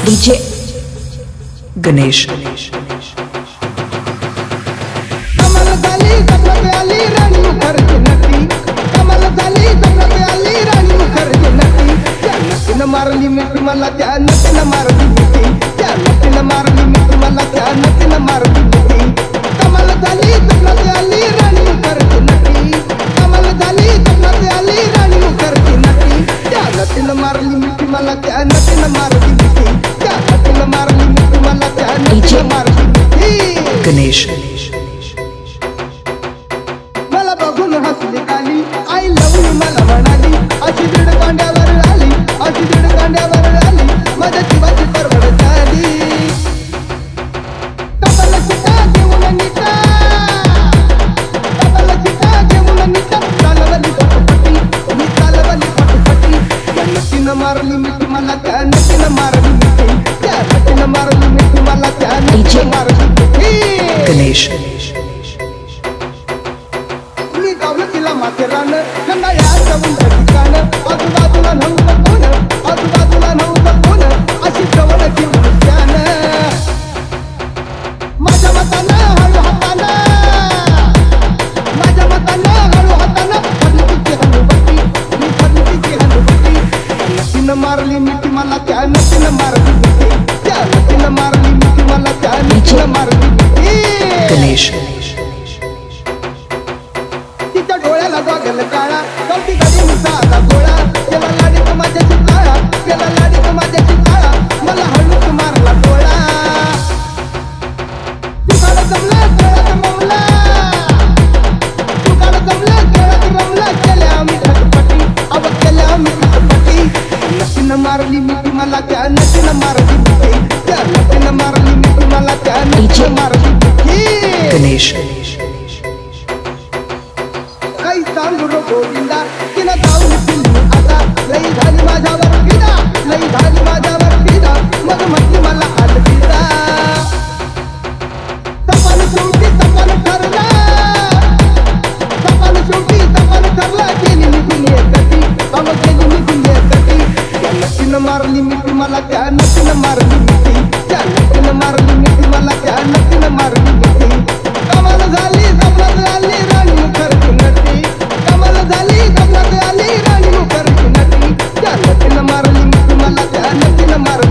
DJ Ganesh. Kamal झाली जगत आली राणी मुखर्जी नटी, कमल झाली जगत आली राणी मुखर्जी नटी, त्या नटीनं मारली मिठी मला, त्या नटीनं मारली मिठी, त्या नटीनं मारली मिठी मला, त्या नटीनं मारली मिठी। कमल झाली जगत आली राणी मुखर्जी नटी, कमल झाली जगत आली राणी मुखर्जी नटी, त्या नटीनं मारली मिठी मला, त्या नटीनं मारली मिठी, त्या नटीनं मारली मिठी मला, त्या नटीनं मारली मिठी। गणेश मला बघून हसली काली, आई लव यू मला म्हणाली, अशी दीड कांड्यावर आली, अशी दीड कांड्यावर आली, माझ्या जीवाची परवड झाली। कमल चिटा घेऊन नीटा, कमल चिटा घेऊन नीटा, चालवली पटपटी, मी चालवली पटपटी, त्या नटीनं मारली मिठी मला, त्या नटीनं मारली मिठी, त्या नटीनं मारली मिठी मला, त्या नटीनं मारली मिठी। गणेश मी गावलं तिला माथेरान, गंगाळ्याचं उंच ठिकाण, आजूबाजूला नव्हतं कोण, आजूबाजूला नव्हतं कोण, अशी जवळ घेऊन त्यान माझ्या मतानं हळू हातानं, माझ्या मतानं हळू हातानं भरली तिची हनुबत्ती, मी भरली तिची हनुबत्ती, त्या नटीनं मारली मिठी मला, त्या नटीनं मारली मिठी, त्या नटीनं मारली मिठी मला, त्या नटीनं मारली मिठी। गणेश तिच्या डोळ्याला गॉगल काळा, कवटी गाडी साधा गोळा, केला लाडी तो माझ्याशी काळा, केला लाडी तो माझ्याशी काळा, मला हळूच मारला डोळा। तुकाला जमला केळात रमला, तुकाला जमला केळात रमला, केल्या आम्ही खटपटी, अव केल्या आम्ही खटपटी, नटीनं मारली मिठी मला, त्या नटीनं मारली मिठी, त्या नटीनं मारली मिठी मला, त्या नटीनं मारली मिठी। गणेश काही सांगू रो गोविंदा, तिनं जाऊन दिली आता, लई झाली माझ्यावर फिदा, लई झाली माझ्यावर फिदा, मग म्हटली मला अलविदा। सपान शेवटी सपान ठरला, सपान शेवटी सपान ठरला, गेली निघून एकटी, बाबा गेली निघून एकटी, त्या नटीनं मारली मिठी मला, त्या नटीनं मारली मिठी, त्या नटीनं मारली मिठी मला, त्या नटीनं मारली मिठी। कमाल झाली जमत आली राणी मुखर्जी नटी, कमाल झाली जमत आली राणी मुखर्जी नटी, त्या नटीनं मारली मिठी मला, त्या नटीनं मारली